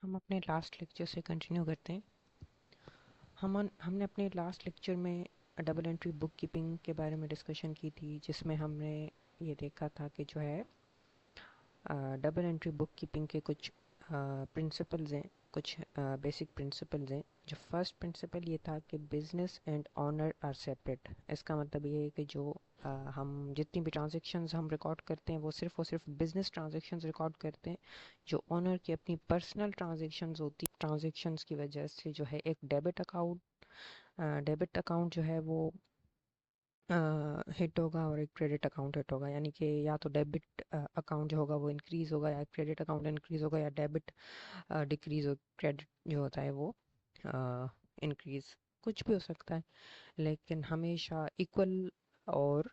हम अपने last lecture से कंटिन्यू करते हैं। हमने अपने लास्ट लेक्चर में डबल एंट्री बुक कीपिंग के बारे में डिस्कशन की थी, जिसमें हमने ये देखा था कि जो है डबल एंट्री बुक कीपिंग के कुछ प्रिंसिपल्स हैं, कुछ बेसिक प्रिंसिपल्स हैं। जो फर्स्ट प्रिंसिपल ये था कि business and owner are separate. इसका मतलब ये है कि जो हम जितनी भी ट्रांजैक्शंस हम रिकॉर्ड करते हैं वो सिर्फ और सिर्फ बिजनेस ट्रांजैक्शंस रिकॉर्ड करते हैं। जो ऑनर की अपनी पर्सनल ट्रांजैक्शंस होती ट्रांजैक्शंस की वजह से जो है एक डेबिट अकाउंट जो है वो हिट होगा और एक क्रेडिट अकाउंट हिट होगा। यानी कि या तो डेबिट अकाउंट जो होगा वो इंक्रीज़ होगा, या क्रेडिट अकाउंट इंक्रीज़ होगा, या डेबिट डिक्रीज़ हो, क्रेडिट जो होता है वो इंक्रीज़, कुछ भी हो सकता है। लेकिन हमेशा इक्वल और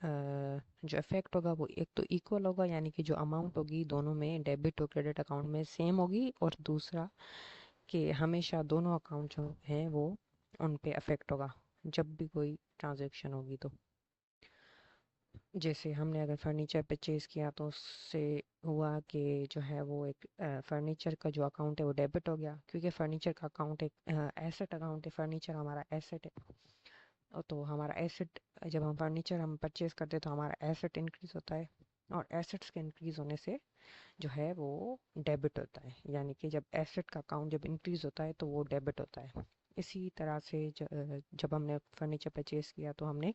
जो इफेक्ट होगा वो एक तो इक्वल होगा, यानी कि जो अमाउंट होगी दोनों में, डेबिट और क्रेडिट अकाउंट में सेम होगी। और दूसरा कि हमेशा दोनों अकाउंट जो हैं वो उन पे अफेक्ट होगा जब भी कोई ट्रांजैक्शन होगी। तो जैसे हमने अगर फर्नीचर परचेज़ किया तो उससे हुआ कि जो है वो एक फर्नीचर का जो अकाउंट है वो डेबिट हो गया, क्योंकि फर्नीचर का अकाउंट एक एसेट अकाउंट है। फर्नीचर हमारा एसेट है, तो हमारा एसेट, जब हम फर्नीचर हम परचेज़ करते हैं तो हमारा एसेट इंक्रीज़ होता है, और एसेट्स के इंक्रीज़ होने से जो है वो डेबिट होता है। यानी कि जब एसेट का अकाउंट जब इंक्रीज़ होता है तो वो डेबिट होता है। इसी तरह से जब हमने फर्नीचर परचेज़ किया तो हमने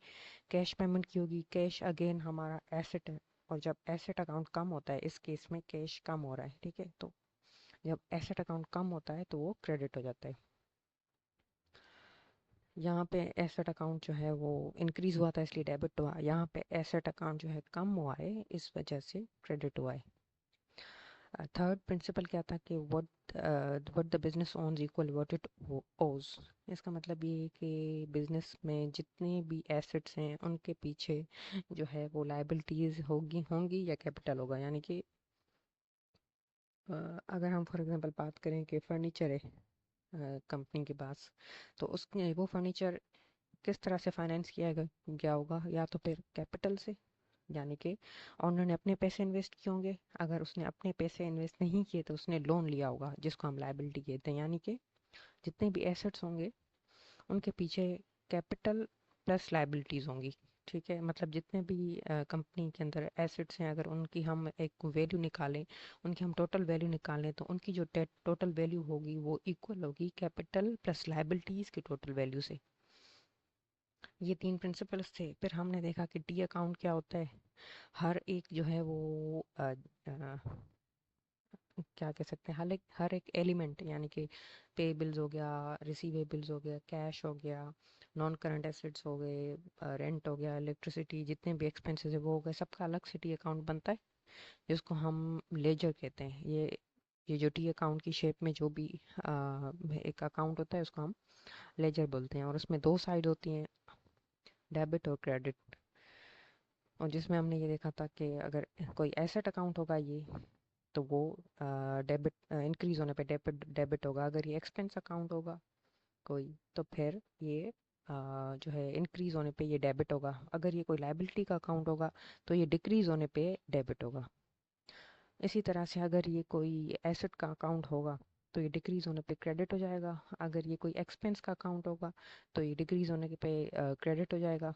कैश पेमेंट की होगी। कैश अगेन हमारा एसेट है, और जब एसेट अकाउंट कम होता है, इस केस में कैश कम हो रहा है, ठीक है, तो जब एसेट अकाउंट कम होता है तो वो क्रेडिट हो जाता है। यहाँ पे एसेट अकाउंट जो है वो इंक्रीज़ हुआ था इसलिए डेबिट हुआ, यहाँ पे एसेट अकाउंट जो है कम हुआ है इस वजह से क्रेडिट हुआ है। थर्ड प्रिंसिपल क्या था कि what the business owns equal what it owes. इसका मतलब ये है कि बिजनेस में जितने भी एसेट्स हैं उनके पीछे जो है वो लाइबिलिटीज होगी होंगी या कैपिटल होगा। यानी कि अगर हम फॉर एग्जांपल बात करें कि फर्नीचर है कंपनी के पास, तो उसने वो फर्नीचर किस तरह से फाइनेंस किया गया होगा, या तो फिर कैपिटल से, यानी कि ओनर ने अपने पैसे इन्वेस्ट किए होंगे। अगर उसने अपने पैसे इन्वेस्ट नहीं किए तो उसने लोन लिया होगा, जिसको हम लायबिलिटी कहते हैं। यानी कि जितने भी एसेट्स होंगे उनके पीछे कैपिटल प्लस लायबिलिटीज़ होंगी। ठीक है, मतलब जितने भी कंपनी के अंदर एसेट्स हैं, अगर उनकी हम एक वैल्यू निकालें, उनकी हम टोटल वैल्यू निकालें, तो उनकी जो टोटल वैल्यू होगी वो इक्वल होगी कैपिटल प्लस लायबिलिटीज़ की टोटल वैल्यू से। ये तीन प्रिंसिपल्स थे। फिर हमने देखा कि टी अकाउंट क्या होता है। हर एक जो है वो क्या कह सकते हैं, हर एक एलिमेंट, यानी कि पे बिल्स हो गया, रिसीवेबल्स हो गया, कैश हो गया, नॉन करंट एसेट्स हो गए, रेंट हो गया, इलेक्ट्रिसिटी, जितने भी एक्सपेंसेस है वो हो गए, सबका अलग से टी अकाउंट बनता है, जिसको हम लेजर कहते हैं। ये जो टी अकाउंट की शेप में जो भी एक अकाउंट होता है उसको हम लेजर बोलते हैं। और उसमें दो साइड होती हैं, डेबिट और क्रेडिट। और जिसमें हमने ये देखा था कि अगर कोई एसेट अकाउंट होगा ये, तो वो डेबिट इंक्रीज होने पे डेबिट डेबिट होगा। अगर ये एक्सपेंस अकाउंट होगा कोई, तो फिर ये जो है इंक्रीज होने पे ये डेबिट होगा। अगर ये कोई लायबिलिटी का अकाउंट होगा तो ये डिक्रीज होने पे डेबिट होगा। इसी तरह से अगर ये कोई एसेट का अकाउंट होगा तो ये डिक्रीज होने पे क्रेडिट हो जाएगा। अगर ये कोई एक्सपेंस का अकाउंट होगा तो ये डिक्रीज होने पे क्रेडिट हो जाएगा।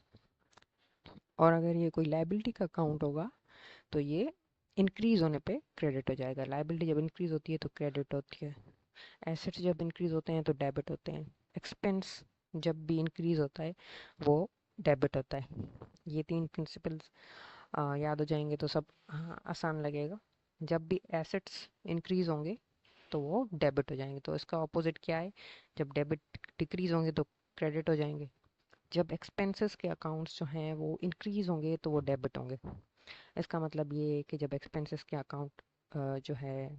और अगर ये कोई लायबिलिटी का अकाउंट होगा तो ये इंक्रीज होने पे क्रेडिट हो जाएगा। लायबिलिटी जब इंक्रीज होती है तो क्रेडिट होती है, एसेट्स जब इंक्रीज होते हैं तो डेबिट होते हैं, एक्सपेंस जब भी इंक्रीज होता है वो डेबिट होता है। ये तीन प्रिंसिपल्स याद हो जाएंगे तो सब आसान लगेगा। जब भी एसेट्स इंक्रीज होंगे तो वो डेबिट हो जाएंगे। तो इसका ऑपोजिट क्या है, जब डेबिट डिक्रीज होंगे तो क्रेडिट हो जाएंगे। जब एक्सपेंसेस के अकाउंट्स जो हैं वो इंक्रीज होंगे तो वो डेबिट होंगे। इसका मतलब ये है कि जब एक्सपेंसेस के अकाउंट जो है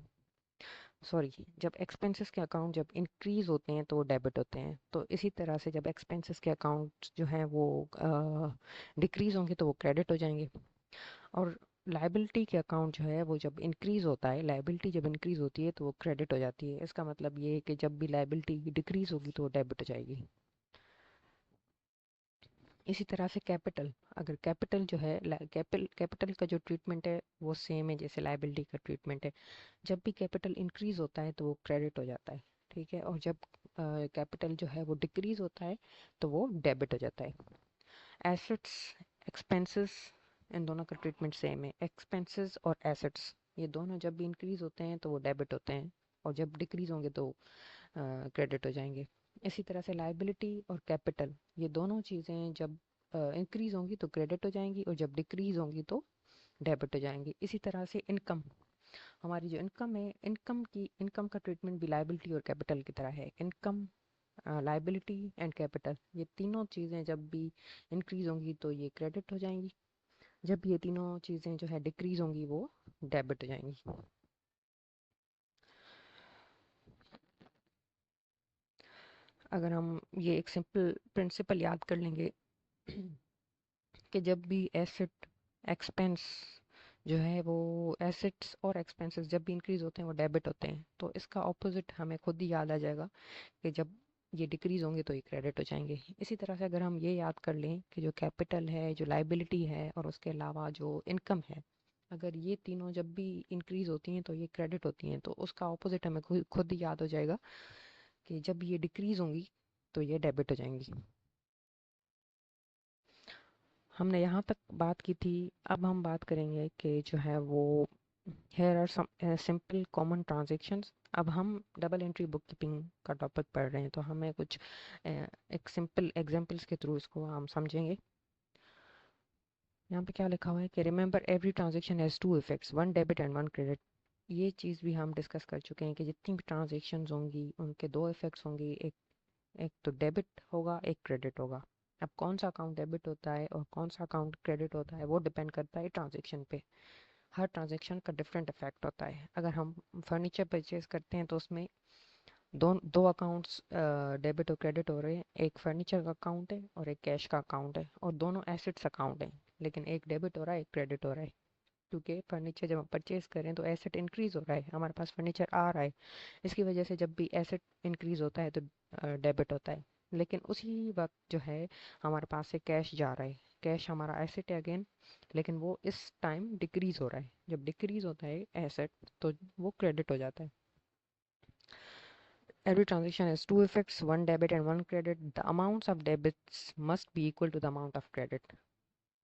सॉरी जब एक्सपेंसेस के अकाउंट जब इंक्रीज होते हैं तो वो डेबिट होते हैं। तो इसी तरह से जब एक्सपेंसेस के अकाउंट जो हैं वो डिक्रीज होंगे तो वो क्रेडिट हो जाएंगे। और लायबिलिटी के अकाउंट जो है वो जब इंक्रीज होता है, लायबिलिटी जब इंक्रीज होती है तो वो क्रेडिट हो जाती है। इसका मतलब ये है कि जब भी लायबिलिटी डिक्रीज होगी तो वो डेबिट हो जाएगी। इसी तरह से कैपिटल, अगर कैपिटल जो है कैपिटल का जो ट्रीटमेंट है वो सेम है जैसे लायबिलिटी का ट्रीटमेंट है। जब भी कैपिटल इंक्रीज होता है तो वो क्रेडिट हो जाता है, ठीक है, और जब कैपिटल जो है वो डिक्रीज होता है तो वो डेबिट हो जाता है। एसेट्स, एक्सपेंसेस, इन दोनों का ट्रीटमेंट सेम है। एक्सपेंसेस और एसेट्स ये दोनों जब भी इंक्रीज होते हैं तो वो डेबिट होते हैं, और जब डिक्रीज होंगे तो क्रेडिट हो जाएंगे। इसी तरह से लायबिलिटी और कैपिटल ये दोनों चीज़ें जब इंक्रीज होंगी तो क्रेडिट हो जाएंगी, और जब डिक्रीज होंगी तो डेबिट हो जाएंगी। इसी तरह से इनकम, हमारी जो इनकम है, इनकम का ट्रीटमेंट भी लायबिलिटी और कैपिटल की तरह है। इनकम, लायबिलिटी एंड कैपिटल ये तीनों चीज़ें जब भी इंक्रीज होंगी तो ये क्रेडिट हो जाएंगी, जब ये तीनों चीज़ें जो है डिक्रीज होंगी वो डेबिट हो जाएंगी। अगर हम ये एक सिंपल प्रिंसिपल याद कर लेंगे कि जब भी एसेट, एक्सपेंस जो है वो, एसेट्स और एक्सपेंसेस जब भी इंक्रीज होते हैं वो डेबिट होते हैं, तो इसका ऑपोजिट हमें खुद ही याद आ जाएगा कि जब ये डिक्रीज होंगे तो ये क्रेडिट हो जाएंगे। इसी तरह से अगर हम ये याद कर लें कि जो कैपिटल है, जो लाइबिलिटी है, और उसके अलावा जो इनकम है, अगर ये तीनों जब भी इंक्रीज होती हैं तो ये क्रेडिट होती हैं, तो उसका ऑपोजिट हमें खुद ही याद हो जाएगा कि जब ये डिक्रीज होंगी तो ये डेबिट हो जाएंगी। हमने यहाँ तक बात की थी। अब हम बात करेंगे कि जो है वो here are some simple common transactions। अब हम डबल एंट्री बुक कीपिंग का टॉपिक पढ़ रहे हैं, तो हमें कुछ एक सिंपल एग्जांपल्स के थ्रू इसको हम समझेंगे। यहाँ पे क्या लिखा हुआ है कि remember every transaction has two effects, one debit and one credit. ये चीज़ भी हम डिस्कस कर चुके हैं कि जितनी भी ट्रांजेक्शन्स होंगी उनके दो इफेक्ट्स होंगे, एक एक तो डेबिट होगा, एक क्रेडिट होगा। अब कौन सा अकाउंट डेबिट होता है और कौन सा अकाउंट क्रेडिट होता है वो डिपेंड करता है ट्रांजेक्शन पे। हर ट्रांजेक्शन का डिफरेंट इफेक्ट होता है। अगर हम फर्नीचर परचेज करते हैं तो उसमें दो दो अकाउंट्स डेबिट और क्रेडिट हो रहे हैं, एक फर्नीचर का अकाउंट है और एक कैश का अकाउंट है, और दोनों एसेट्स अकाउंट हैं, लेकिन एक डेबिट हो रहा है, एक क्रेडिट हो रहा है। क्योंकि फर्नीचर जब हम परचेज करें तो एसेट इंक्रीज हो रहा है, हमारे पास फर्नीचर आ रहा है, इसकी वजह से जब भी एसेट इंक्रीज होता है तो डेबिट होता है। लेकिन उसी वक्त जो है हमारे पास से कैश जा रहा है, कैश हमारा एसेट है अगेन, लेकिन वो इस टाइम डिक्रीज हो रहा है। जब डिक्रीज होता है एसेट तो वो क्रेडिट हो जाता है। Every transaction has two effects, one debit and one credit. The amounts of debits must be equal to the amount of credit।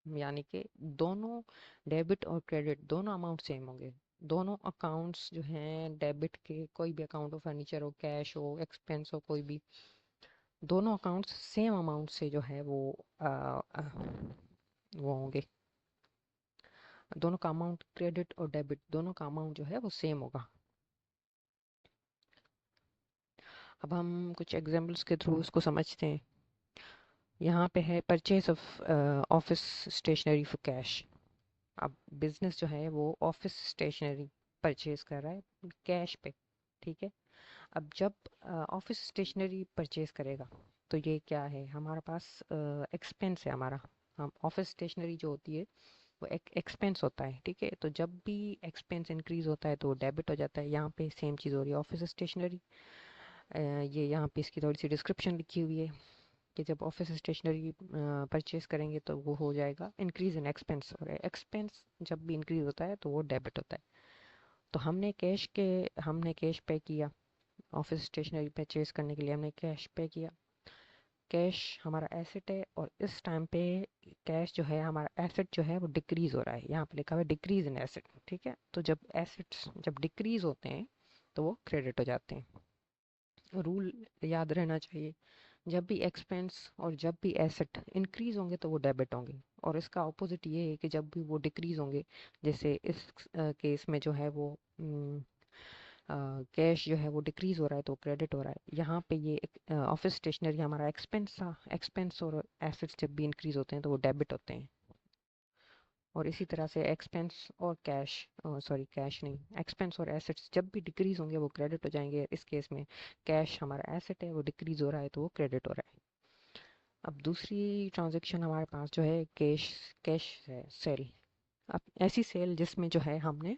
यानी कि दोनों डेबिट और क्रेडिट दोनों अमाउंट सेम होंगे। दोनों अकाउंट्स जो हैं डेबिट के, कोई भी अकाउंट हो, फर्नीचर हो, कैश हो, एक्सपेंस हो, कोई भी, दोनों अकाउंट्स सेम अमाउंट से जो है आ, आ, वो होंगे। दोनों का अमाउंट, क्रेडिट और डेबिट दोनों का अमाउंट जो है वो सेम होगा। अब हम कुछ एग्जांपल्स के थ्रू उसको समझते हैं। यहाँ पे है purchase of office stationery for cash. अब बिजनेस जो है वो ऑफिस स्टेशनरी परचेज कर रहा है कैश पे, ठीक है। अब जब ऑफिस स्टेशनरी परचेज करेगा तो ये क्या है, हमारे पास एक्सपेंस है हमारा। हम ऑफिस स्टेशनरी जो होती है वो एक एक्सपेंस होता है, ठीक है। तो जब भी एक्सपेंस इंक्रीज होता है तो वो डेबिट हो जाता है। यहाँ पे सेम चीज़ हो रही है ऑफिस स्टेशनरी। ये यहाँ पे इसकी थोड़ी सी डिस्क्रिप्शन लिखी हुई है कि जब ऑफिस स्टेशनरी परचेज करेंगे तो वो हो जाएगा इंक्रीज इन एक्सपेंस, और एक्सपेंस जब भी इंक्रीज होता है तो वो डेबिट होता है। तो हमने कैश पे किया, ऑफिस स्टेशनरी परचेज करने के लिए हमने कैश पे किया। कैश हमारा एसेट है, और इस टाइम पे कैश जो है हमारा एसेट जो है वो डिक्रीज हो रहा है, यहाँ पे लिखा हुआ है डिक्रीज इन एसेट, ठीक है। तो जब एसेट्स जब डिक्रीज होते हैं तो वो क्रेडिट हो जाते हैं। रूल याद रहना चाहिए, जब भी एक्सपेंस और जब भी एसेट इंक्रीज होंगे तो वो डेबिट होंगे, और इसका ऑपोजिट ये है कि जब भी वो डिक्रीज होंगे, जैसे इस केस में जो है वो कैश जो है वो डिक्रीज हो रहा है तो क्रेडिट हो रहा है। यहाँ पे ये ऑफिस स्टेशनरी हमारा एक्सपेंस था, एक्सपेंस और एसेट्स जब भी इंक्रीज होते हैं तो वो डेबिट होते हैं। और इसी तरह से एक्सपेंस और कैश, सॉरी कैश नहीं, एक्सपेंस और एसेट्स जब भी डिक्रीज होंगे वो क्रेडिट हो जाएंगे। इस केस में कैश हमारा एसेट है, वो डिक्रीज हो रहा है तो वो क्रेडिट हो रहा है। अब दूसरी ट्रांजैक्शन हमारे पास जो है कैश, कैश है सेल। अब ऐसी सेल जिसमें जो है हमने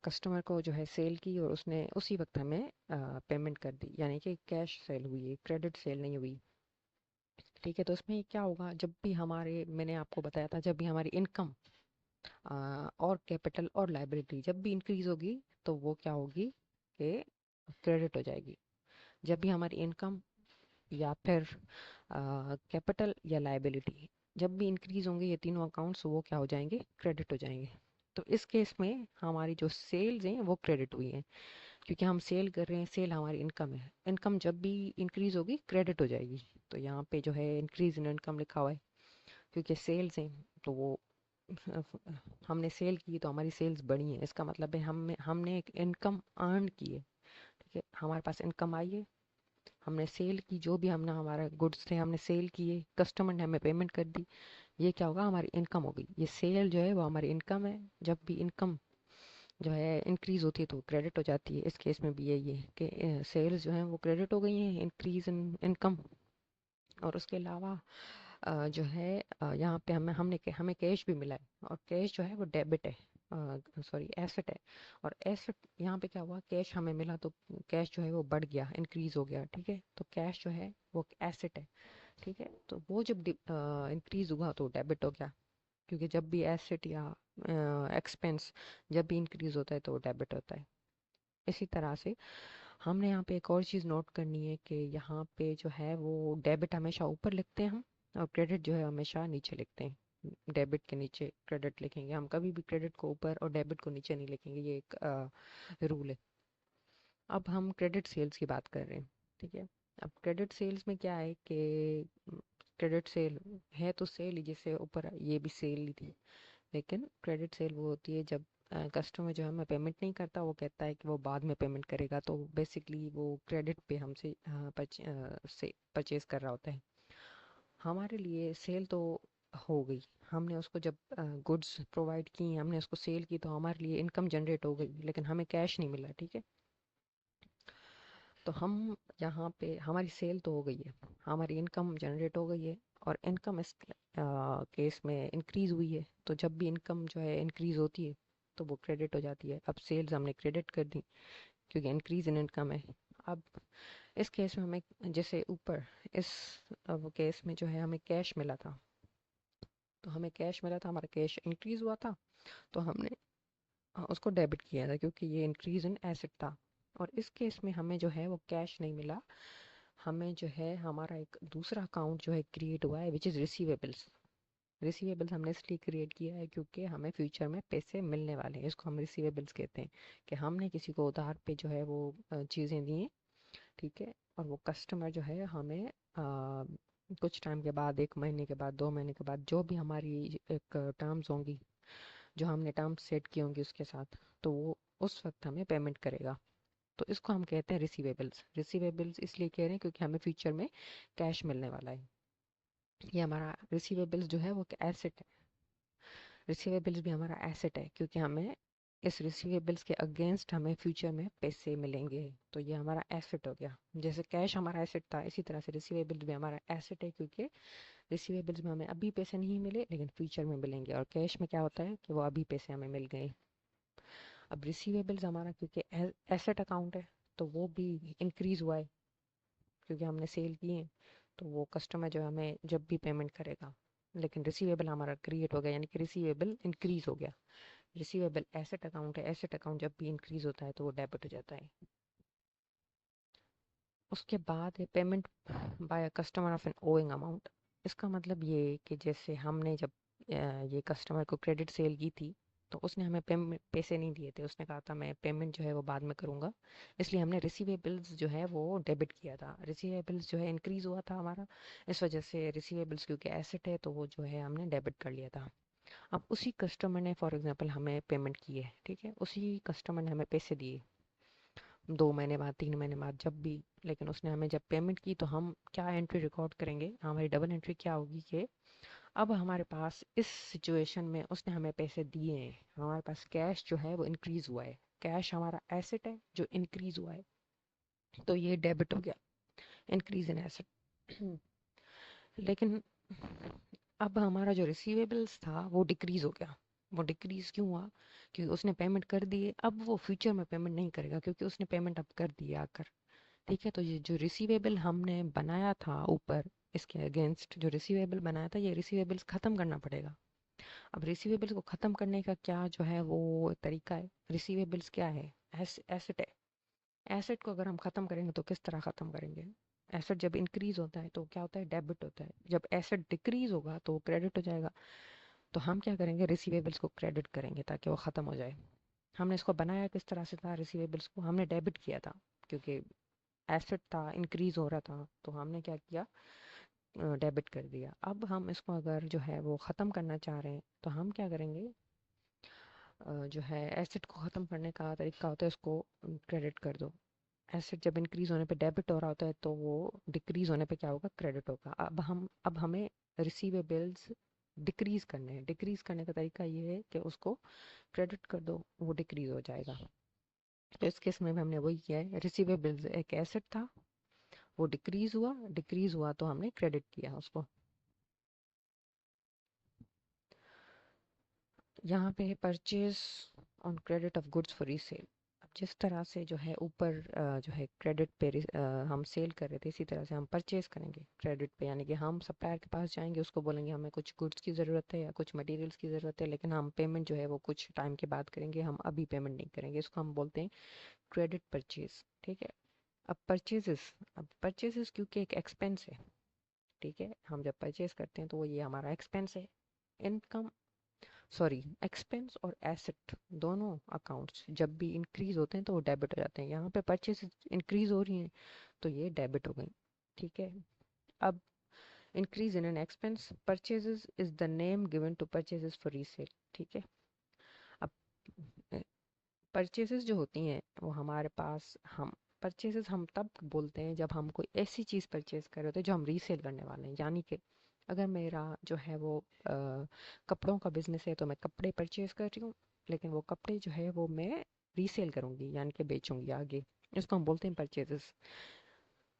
कस्टमर को जो है सेल की और उसने उसी वक्त हमें पेमेंट कर दी, यानी कि कैश सेल हुई है, क्रेडिट सेल नहीं हुई। ठीक है, तो इसमें क्या होगा, जब भी हमारे, मैंने आपको बताया था, जब भी हमारी इनकम और कैपिटल और लाइबिलिटी जब भी इंक्रीज होगी तो वो क्या होगी कि क्रेडिट हो जाएगी। जब भी हमारी इनकम या फिर कैपिटल या लाइबिलिटी जब भी इंक्रीज होंगे ये तीनों अकाउंट्स, वो क्या हो जाएंगे, क्रेडिट हो जाएंगे। तो इस केस में हमारी जो सेल्स हैं वो क्रेडिट हुई हैं, क्योंकि हम सेल कर रहे हैं, सेल हमारी इनकम है, इनकम जब भी इंक्रीज होगी क्रेडिट हो जाएगी। तो यहाँ पे जो है इंक्रीज इन इनकम लिखा हुआ है, क्योंकि सेल्स हैं तो वो हमने सेल की तो हमारी सेल्स बढ़ी है, इसका मतलब है हमने एक इनकम अर्न की है। ठीक है, हमारे पास इनकम आई है, हमने सेल की, जो भी हमने हमारा गुड्स थे हमने सेल किए, कस्टमर ने हमें पेमेंट कर दी, ये क्या होगा, हमारी इनकम हो गई। ये सेल जो है वो हमारी इनकम है, जब भी इनकम जो है इंक्रीज होती है तो क्रेडिट हो जाती है। इस केस में भी यही है कि सेल्स जो है वो क्रेडिट हो गई हैं, इंक्रीज इन इनकम। और उसके अलावा जो है यहाँ पे हमें कैश भी मिला है, और कैश जो है वो डेबिट है, सॉरी एसेट है। और एसेट यहाँ पे क्या हुआ, कैश हमें मिला तो कैश जो है वो बढ़ गया, इंक्रीज हो गया। ठीक है, तो कैश जो है वो एसेट है। ठीक है, तो वो जब इंक्रीज हुआ तो डेबिट हो गया, क्योंकि जब भी एसेट या एक्सपेंस जब भी इंक्रीज होता है तो डेबिट होता है। इसी तरह से हमने यहाँ पे एक और चीज़ नोट करनी है कि यहाँ पे जो है वो डेबिट हमेशा ऊपर लिखते हैं हम, और क्रेडिट जो है हमेशा नीचे लिखते हैं। डेबिट के नीचे क्रेडिट लिखेंगे हम, कभी भी क्रेडिट को ऊपर और डेबिट को नीचे नहीं लिखेंगे, ये एक रूल है। अब हम क्रेडिट सेल्स की बात कर रहे हैं। ठीक है, अब क्रेडिट सेल्स में क्या है कि क्रेडिट सेल है तो सेल ही, जैसे ऊपर ये भी सेल ही थी, लेकिन क्रेडिट सेल वो होती है जब कस्टमर जो है हमें पेमेंट नहीं करता, वो कहता है कि वो बाद में पेमेंट करेगा, तो बेसिकली वो क्रेडिट पे हमसे से परचेज कर रहा होता है। हमारे लिए सेल तो हो गई, हमने उसको जब गुड्स प्रोवाइड की, हमने उसको सेल की, तो हमारे लिए इनकम जनरेट हो गई, लेकिन हमें कैश नहीं मिला। ठीक है, तो हम यहाँ पे हमारी सेल तो हो गई है, हमारी इनकम जनरेट हो गई है, और इनकम इस केस में इंक्रीज हुई है। तो जब भी इनकम जो है इंक्रीज होती है तो वो क्रेडिट हो जाती है। अब सेल्स हमने क्रेडिट कर दी क्योंकि इंक्रीज इन इनकम है। अब इस केस में हमें, जैसे ऊपर इस केस में जो है हमें कैश मिला था, तो हमें कैश मिला था, हमारा कैश इंक्रीज हुआ था, तो हमने उसको डेबिट किया था क्योंकि ये इंक्रीज इन एसेट था। और इस केस में हमें जो है वो कैश नहीं मिला, हमें जो है हमारा एक दूसरा अकाउंट जो है क्रिएट हुआ है, विच इज़ रिसीवेबल्स। रिसीवेबल्स हमने इसलिए क्रिएट किया है क्योंकि हमें फ्यूचर में पैसे मिलने वाले हैं, इसको हम रिसीवेबल्स कहते हैं, कि हमने किसी को उधार पे जो है वो चीज़ें दी हैं। ठीक है, और वो कस्टमर जो है हमें कुछ टाइम के बाद, 1 महीने के बाद, 2 महीने के बाद, जो भी हमारी एक टर्म्स होंगी, जो हमने टर्म्स सेट की होंगी उसके साथ, तो वो उस वक्त हमें पेमेंट करेगा। तो इसको हम कहते हैं रिसीवेबल्स। रिसीवेबल्स इसलिए कह रहे हैं क्योंकि हमें फ्यूचर में कैश मिलने वाला है। ये हमारा रिसीवेबल्स जो है वो एसेट है, रिसीवेबल्स भी हमारा एसेट है, क्योंकि हमें इस रिसीवेबल्स के अगेंस्ट हमें फ्यूचर में पैसे मिलेंगे, तो ये हमारा एसेट हो गया। जैसे कैश हमारा एसेट था, इसी तरह से रिसीवेबल्स भी हमारा एसेट है, क्योंकि रिसीवेबल्स में हमें अभी पैसे नहीं मिले लेकिन फ्यूचर में मिलेंगे, और कैश में क्या होता है कि वो अभी पैसे हमें मिल गए। अब रिसीवेबल्स हमारा क्योंकि एसेट अकाउंट है, तो वो भी इंक्रीज हुआ है क्योंकि हमने सेल की है, तो वो कस्टमर जो हमें जब भी पेमेंट करेगा। लेकिन रिसीवेबल हमारा क्रिएट हो गया, यानी कि रिसीवेबल इंक्रीज हो गया। रिसीवेबल एसेट अकाउंट है, एसेट अकाउंट जब भी इंक्रीज होता है तो वो डेबिट हो जाता है। उसके बाद है payment by customer of an owing amount. इसका मतलब ये है कि जैसे हमने जब ये कस्टमर को क्रेडिट सेल की थी, तो उसने हमें पेमेंट पैसे नहीं दिए थे, उसने कहा था मैं पेमेंट जो है वो बाद में करूँगा, इसलिए हमने रिसीवेबल्स जो है वो डेबिट किया था। रिसीवेबल्स जो है इंक्रीज हुआ था हमारा, इस वजह से रिसीवेबल्स क्योंकि एसेट है तो वो जो है हमने डेबिट कर लिया था। अब उसी कस्टमर ने फॉर एग्जांपल हमें पेमेंट की है, ठीक है, उसी कस्टमर ने हमें पैसे दिए 2 महीने बाद, 3 महीने बाद, जब भी, लेकिन उसने हमें जब पेमेंट की तो हम क्या एंट्री रिकॉर्ड करेंगे, हमारी डबल एंट्री क्या होगी कि अब हमारे पास इस सिचुएशन में उसने हमें पैसे दिए हैं, हमारे पास कैश जो है वो इंक्रीज हुआ है, कैश हमारा एसेट है जो इंक्रीज हुआ है, तो ये डेबिट हो गया, इंक्रीज इन एसेट। लेकिन अब हमारा जो रिसीवेबल्स था वो डिक्रीज हो गया। वो डिक्रीज क्यों हुआ, क्योंकि उसने पेमेंट कर दिए, अब वो फ्यूचर में पेमेंट नहीं करेगा क्योंकि उसने पेमेंट अब कर दिया आकर। ठीक है, तो ये जो रिसीवेबल हमने बनाया था ऊपर, इसके अगेंस्ट जो रिसीवेबल बनाया था, ये रिसीवेबल्स ख़त्म करना पड़ेगा। अब रिसीवेबल्स को ख़त्म करने का क्या जो है वो तरीका है? रिसीवेबल्स क्या है? एसेट है। एसेट को अगर हम ख़त्म करेंगे तो किस तरह ख़त्म करेंगे? एसेट जब इंक्रीज होता है तो क्या होता है? डेबिट होता है। जब एसेट डिक्रीज होगा तो क्रेडिट हो जाएगा। तो हम क्या करेंगे? रिसीवेबल्स को क्रेडिट करेंगे ताकि वो ख़त्म हो जाए। हमने इसको बनाया किस तरह से था? रिसीवेबल्स को हमने डेबिट किया था, क्योंकि एसेट था, इंक्रीज हो रहा था, तो हमने क्या किया? डेबिट कर दिया। अब हम इसको अगर जो है वो ख़त्म करना चाह रहे हैं तो हम क्या करेंगे? जो है एसेट को ख़त्म करने का तरीका होता है उसको क्रेडिट कर दो। एसेट जब इंक्रीज होने पे डेबिट हो रहा होता है तो वो डिक्रीज होने पे क्या होगा? क्रेडिट होगा। अब हमें रिसीवेबल्स डिक्रीज करने हैं। डिक्रीज करने का तरीका ये है कि उसको क्रेडिट कर दो, वो डिक्रीज हो जाएगा। तो इस केस में भी हमने वही किया है। रिसीवेबल्स एक एसेट था, वो डिक्रीज हुआ तो हमने क्रेडिट किया उसको। यहाँ पे है purchase on credit of goods for resale. अब जिस तरह से जो है ऊपर जो है क्रेडिट पे हम सेल कर रहे थे, इसी तरह से हम परचेज करेंगे क्रेडिट पे। यानी कि हम सप्लायर के पास जाएंगे, उसको बोलेंगे हमें कुछ गुड्स की ज़रूरत है या कुछ मटेरियल्स की ज़रूरत है, लेकिन हम पेमेंट जो है वो कुछ टाइम के बाद करेंगे, हम अभी पेमेंट नहीं करेंगे। इसको हम बोलते हैं क्रेडिट परचेज। ठीक है। अब परचेजेस क्योंकि एक एक्सपेंस है। ठीक है, हम जब परचेज करते हैं तो वो ये हमारा एक्सपेंस है। इनकम, सॉरी, एक्सपेंस और एसेट दोनों अकाउंट्स जब भी इंक्रीज होते हैं तो वो डेबिट हो जाते हैं। यहाँ पे परचेज इंक्रीज हो रही हैं तो ये डेबिट हो गई। ठीक है। अब increase in an expense, purchases is the name given to purchases for resale. ठीक है। अब परचेजेस जो होती हैं वो हमारे पास, हम परचेजेस हम तब बोलते हैं जब हम कोई ऐसी चीज़ परचेज कर रहे होते हैं जो हम रीसेल करने वाले हैं। यानी कि अगर मेरा जो है वो कपड़ों का बिजनेस है तो मैं कपड़े परचेज कर रही हूँ, लेकिन वो कपड़े जो है वो मैं रीसेल करूँगी, यानी कि बेचूंगी आगे। इसको हम बोलते हैं परचेजेस।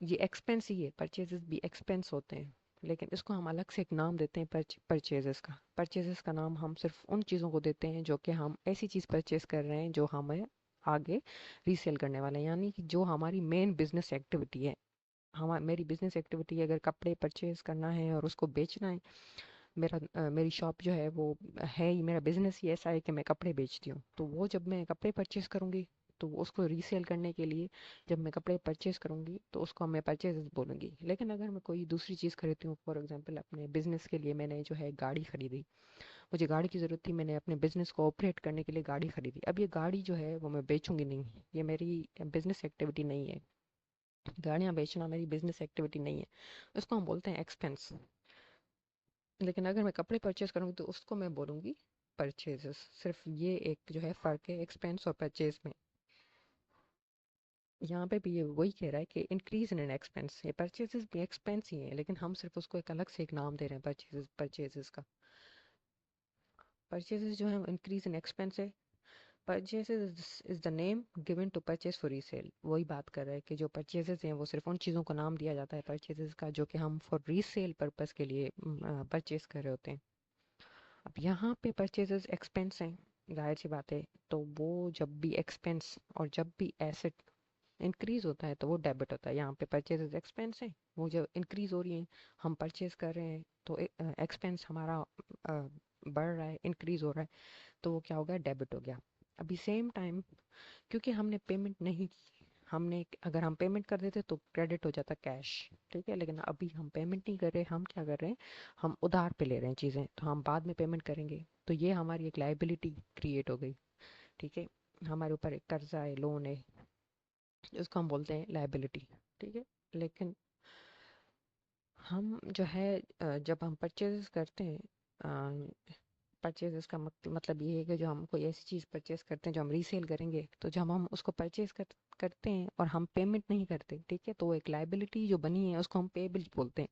ये एक्सपेंस ही है, परचेजेस भी एक्सपेंस होते हैं, लेकिन इसको हम अलग से एक नाम देते हैं परचेजेस का। परचेजेस का नाम हम सिर्फ उन चीज़ों को देते हैं जो कि हम ऐसी चीज़ परचेज कर रहे हैं जो हमें आगे रीसेल करने वाले हैं, यानी कि जो हमारी मेन बिजनेस एक्टिविटी है। हमारी मेरी बिजनेस एक्टिविटी अगर कपड़े परचेज करना है और उसको बेचना है, मेरी शॉप जो है वो है ही, मेरा बिजनेस ही ऐसा है कि मैं कपड़े बेचती हूँ, तो वो जब मैं कपड़े परचेज करूँगी तो उसको रीसेल करने के लिए जब मैं कपड़े परचेज करूँगी तो उसको मैं परचेज बोलूँगी। लेकिन अगर मैं कोई दूसरी चीज़ खरीदती हूँ, फॉर एग्जांपल अपने बिजनेस के लिए मैंने जो है गाड़ी खरीदी, मुझे गाड़ी की ज़रूरत थी, मैंने अपने बिजनेस को ऑपरेट करने के लिए गाड़ी खरीदी। अब ये गाड़ी जो है वो मैं बेचूंगी नहीं, ये मेरी बिजनेस एक्टिविटी नहीं है। गाड़ियाँ बेचना मेरी बिजनेस एक्टिविटी नहीं है, उसको हम बोलते हैं एक्सपेंस। लेकिन अगर मैं कपड़े परचेज करूँगी तो उसको मैं बोलूँगी परचेजेस। सिर्फ ये एक जो है फ़र्क है एक्सपेंस और परचेज में। यहाँ पे भी ये वही कह रहा है कि इंक्रीज इन एन एक्सपेंस, ये परचेजेस भी एक्सपेंस ही है, लेकिन हम सिर्फ उसको एक अलग से एक नाम दे रहे हैं परचेजेस का। परचेजेस जो है इंक्रीज इन एक्सपेंस है। Purchases is the name given to purchase for resale. वही बात कर रहा है कि जो परचेजेस हैं वो सिर्फ उन चीज़ों को नाम दिया जाता है परचेजेस का जो कि हम फॉर रीसेल पर्पस के लिए परचेज कर रहे होते हैं। अब यहाँ पे परचेजेस एक्सपेंस हैं, जाहिर सी बात है, तो वो जब भी एक्सपेंस और जब भी एसेट इंक्रीज होता है तो वो डेबिट होता है। यहाँ पे परचेजेस एक्सपेंस है, वो जब इंक्रीज हो रही है, हम परचेज कर रहे हैं तो एक्सपेंस हमारा बढ़ रहा है, इंक्रीज हो रहा है, तो वो क्या हो गया? डेबिट हो गया। अभी सेम टाइम क्योंकि हमने पेमेंट नहीं की, हमने अगर हम पेमेंट कर देते तो क्रेडिट हो जाता कैश। ठीक है, लेकिन अभी हम पेमेंट नहीं कर रहे, हम क्या कर रहे हैं? हम उधार पे ले रहे हैं चीज़ें, तो हम बाद में पेमेंट करेंगे, तो ये हमारी एक लाइबिलिटी क्रिएट हो गई। ठीक है, हमारे ऊपर एक कर्जा है, लोन है, उसको हम बोलते हैं लाइबिलिटी। ठीक है। लेकिन हम जो है जब हम परचेज करते हैं, परचेज का मतलब ये है कि जो हम कोई ऐसी चीज़ परचेज करते हैं जो हम रीसेल करेंगे, तो जब हम उसको करते हैं और हम पेमेंट नहीं करते, ठीक है, तो वो एक लाइबिलिटी जो बनी है उसको हम पेबल बोलते हैं।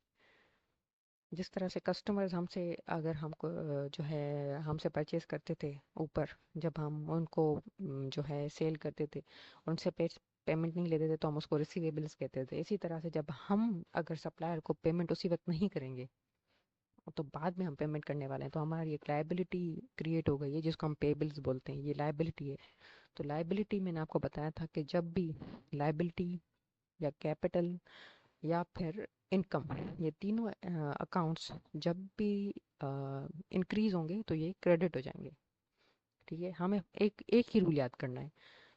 जिस तरह से कस्टमर्स हमसे, अगर हमको जो है हमसे परचेज करते थे ऊपर, जब हम उनको जो है सेल करते थे, उनसे पेमेंट नहीं लेते थे तो हम उसको रिसीवेबल्स कहते थे। इसी तरह से जब हम अगर सप्लायर को पेमेंट उसी वक्त नहीं करेंगे तो बाद में हम पेमेंट करने वाले हैं, तो हमारी एक लाइबिलिटी क्रिएट हो गई है जिसको हम पेबल्स बोलते हैं, ये लाइबिलिटी है। तो लाइबिलिटी मैंने आपको बताया था कि जब भी लाइबिलिटी या कैपिटल या फिर इनकम, ये तीनों अकाउंट्स जब भी इंक्रीज होंगे तो ये क्रेडिट हो जाएंगे। ठीक है, हमें एक एक ही रूल याद करना है,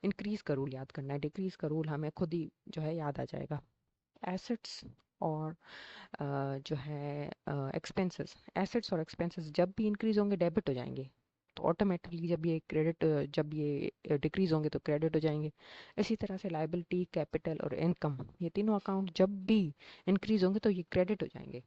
इंक्रीज का रूल याद करना है, डिक्रीज का रूल हमें खुद ही जो है याद आ जाएगा। एसेट्स और जो है एक्सपेंसेस, एसेट्स और एक्सपेंसेस जब भी इंक्रीज होंगे डेबिट हो जाएंगे, तो ऑटोमेटिकली जब ये क्रेडिट जब ये डिक्रीज होंगे तो क्रेडिट हो जाएंगे। इसी तरह से लाइबिलिटी, कैपिटल और इनकम, ये तीनों अकाउंट जब भी इंक्रीज होंगे तो ये क्रेडिट हो जाएंगे।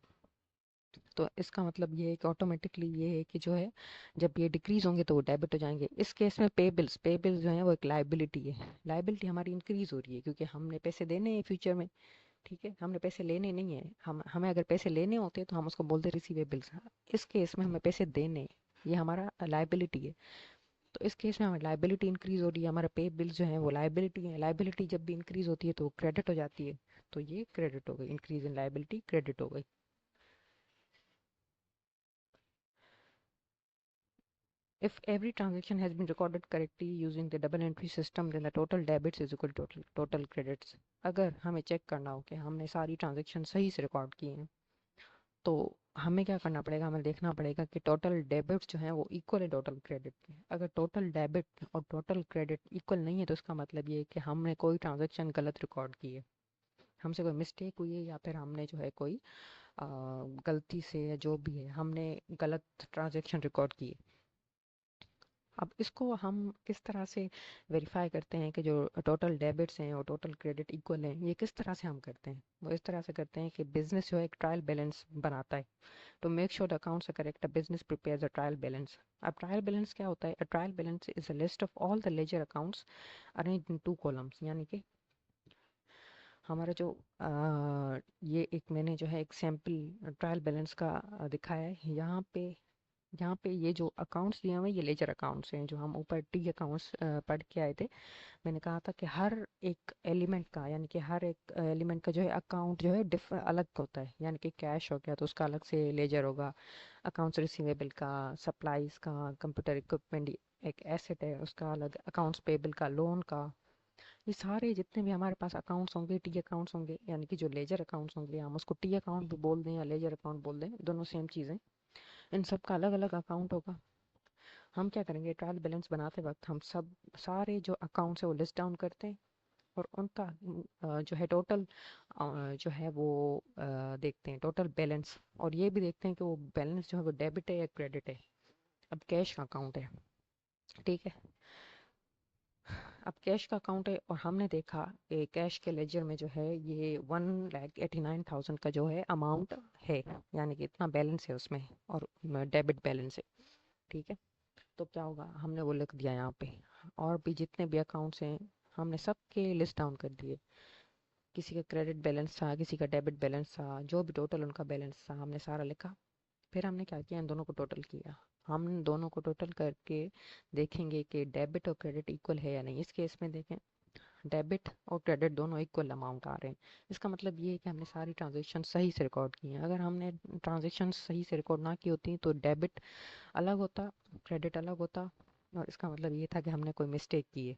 तो इसका मतलब ये है कि ऑटोमेटिकली ये है कि जो है जब ये डिक्रीज होंगे तो वो डेबिट हो जाएंगे। इस केस में पे बिल्स, पे बिल्स जो है वो एक लाइबिलिटी है। लाइबिलिटी हमारी इंक्रीज हो रही है क्योंकि हमने पैसे देने हैं फ्यूचर में। ठीक है, हमने पैसे लेने नहीं है, हम हमें अगर पैसे लेने होते तो हम उसको बोलते रिसीवेबल्स। इस केस में हमें पैसे देने हैं, ये हमारा लाइबिलिटी है। तो इस केस में हमारी लाइबिलिटी इंक्रीज हो रही है, हमारा पे बिल्स जो है वो लाइबिलिटी है। लाइबिलिटी जब भी इंक्रीज होती है तो क्रेडिट हो जाती है, तो ये क्रेडिट हो गई, इंक्रीज इन लाइबिलिटी क्रेडिट हो गई। If every transaction has been recorded correctly using the double entry system, then the total debits is equal to total credits. अगर हमें चेक करना हो कि हमने सारी ट्रांजेक्शन सही से रिकॉर्ड किए हैं, तो हमें क्या करना पड़ेगा, हमें देखना पड़ेगा कि टोटल डेबिट्स जो हैं वो इक्वल है टोटल क्रेडिट के। अगर टोटल डेबिट और टोटल क्रेडिट इक्वल नहीं है तो इसका मतलब ये है कि हमने कोई ट्रांजेक्शन गलत रिकॉर्ड की है, हमसे कोई मिस्टेक हुई है, या फिर हमने जो है कोई गलती से या जो भी है हमने गलत ट्रांजेक्शन रिकॉर्ड की है। अब इसको हम किस तरह से वेरीफाई करते हैं कि जो टोटल डेबिट्स हैं और टोटल क्रेडिट इक्वल हैं, ये किस तरह से हम करते हैं? वो इस तरह से करते हैं कि बिजनेस जो है एक ट्रायल बैलेंस बनाता है। To make sure the accounts are correct, a business prepares a trial balance. अब ट्रायल बैलेंस क्या होता है? A trial balance is a list of all the ledger accounts arranged in two columns। यानी कि हमारा जो ये एक मैंने जो है एक सैम्पल ट्रायल बैलेंस का दिखाया है यहाँ पे। यहाँ पे ये जो अकाउंट्स दिए हुए हैं ये लेजर अकाउंट्स हैं, जो हम ऊपर टी अकाउंट्स पढ़ के आए थे। मैंने कहा था कि हर एक एलिमेंट का, यानी कि हर एक एलिमेंट का जो है अकाउंट जो है अलग होता है। यानी कि कैश हो गया तो उसका अलग से लेजर होगा, अकाउंट्स रिसीवेबल का, सप्लाईज का, कंप्यूटर इक्विपमेंट एक एसेट है उसका अलग, अकाउंट्स पेबल का, लोन का। ये सारे जितने भी हमारे पास अकाउंट्स होंगे, टी अकाउंट्स होंगे, यानी कि जो लेजर अकाउंट्स होंगे, हम उसको टी अकाउंट भी बोल दें या लेजर अकाउंट बोल दें, दोनों सेम चीज़ें। इन सब का अलग अलग अकाउंट होगा। हम क्या करेंगे, ट्रायल बैलेंस बनाते वक्त हम सब सारे जो अकाउंट्स है वो लिस्ट डाउन करते हैं, और उनका जो है टोटल जो है वो देखते हैं टोटल बैलेंस, और ये भी देखते हैं कि वो बैलेंस जो है वो डेबिट है या क्रेडिट है। अब कैश का अकाउंट है, ठीक है। अब कैश का अकाउंट है और हमने देखा कि कैश के लेजर में जो है ये 1,89,000 का जो है अमाउंट है, यानी कि इतना बैलेंस है उसमें, और डेबिट बैलेंस है। ठीक है, तो क्या होगा, हमने वो लिख दिया यहाँ पे। और भी जितने भी अकाउंट्स हैं हमने सब के लिस्ट डाउन कर दिए। किसी का क्रेडिट बैलेंस था, किसी का डेबिट बैलेंस था, जो भी टोटल उनका बैलेंस था हमने सारा लिखा। फिर हमने क्या किया, इन दोनों को टोटल किया। हम दोनों को टोटल करके देखेंगे कि डेबिट और क्रेडिट इक्वल है या नहीं। इस केस में देखें, डेबिट और क्रेडिट दोनों इक्वल अमाउंट आ रहे हैं। इसका मतलब ये है कि हमने सारी ट्रांजेक्शन सही से रिकॉर्ड की हैं। अगर हमने ट्रांजेक्शन सही से रिकॉर्ड ना की होती तो डेबिट अलग होता, क्रेडिट अलग होता, और इसका मतलब ये था कि हमने कोई मिस्टेक की है।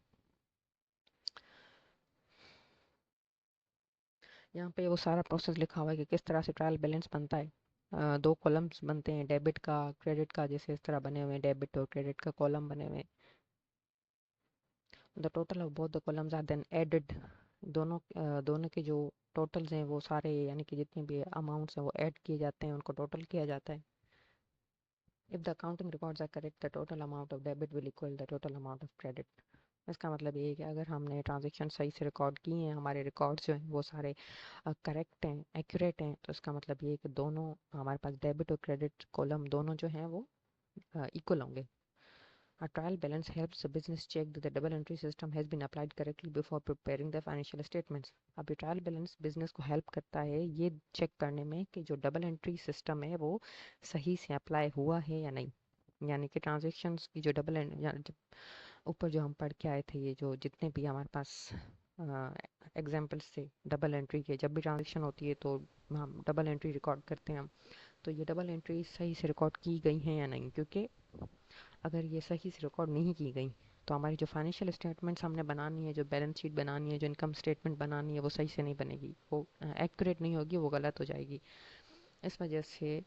यहाँ पे वो सारा प्रोसेस लिखा हुआ है कि किस तरह से ट्रायल बैलेंस बनता है। दो कॉलम्स बनते हैं, डेबिट का, क्रेडिट का, जैसे इस तरह बने हुए हैं, डेबिट और क्रेडिट का कॉलम बने हुए हैं। The total of both the columns are then added. दोनों के जो टोटल्स हैं वो सारे, यानी कि जितने भी अमाउंट्स हैं वो ऐड किए जाते हैं, उनको टोटल किया जाता है। If the accounting records are correct, the total amount of debit will equal the total amount of credit. इसका मतलब ये है कि अगर हमने ट्रांजेक्शन सही से रिकॉर्ड की हैं, हमारे रिकॉर्ड्स जो हैं वो सारे करेक्ट हैं, एक्यूरेट हैं, तो इसका मतलब ये है कि दोनों हमारे पास डेबिट और क्रेडिट कॉलम दोनों जो हैं वो इक्वल होंगे। A trial balance helps the business check that the double entry system has been applied correctly before preparing the financial statements. अब ये ट्रायल बैलेंस बिजनेस को हेल्प करता है ये चेक करने में कि जो डबल एंट्री सिस्टम है वो सही से अप्लाई हुआ है या नहीं। यानी कि ट्रांजेक्शन्स की जो ऊपर जो हम पढ़ के आए थे, ये जो जितने भी हमारे पास एग्जाम्पल्स थे डबल एंट्री के, जब भी ट्रांजेक्शन होती है तो हम डबल एंट्री रिकॉर्ड करते हैं हम। तो ये डबल एंट्री सही से रिकॉर्ड की गई हैं या नहीं, क्योंकि अगर ये सही से रिकॉर्ड नहीं की गई तो हमारी जो फाइनेंशियल स्टेटमेंट्स हमने बनानी है, जो बैलेंस शीट बनानी है, जो इनकम स्टेटमेंट बनानी है, वो सही से नहीं बनेगी, वो एक्यूरेट नहीं होगी, वो गलत हो जाएगी। इस वजह से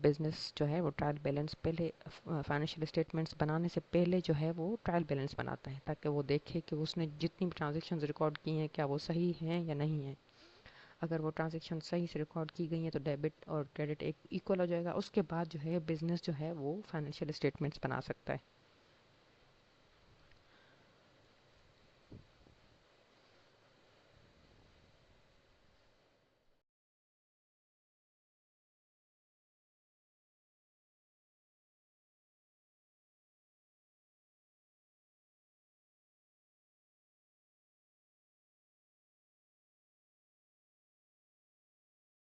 बिजनेस जो है वो ट्रायल बैलेंस पहले, फाइनेंशियल स्टेटमेंट्स बनाने से पहले जो है वो ट्रायल बैलेंस बनाता है, ताकि वो देखे कि उसने जितनी भी ट्रांजेक्शन्स रिकॉर्ड की हैं क्या वो सही हैं या नहीं है। अगर वो ट्रांजेक्शन सही से रिकॉर्ड की गई हैं तो डेबिट और क्रेडिट एक इक्वल हो जाएगा। उसके बाद जो है बिजनेस जो है वो फाइनेंशियल स्टेटमेंट्स बना सकता है।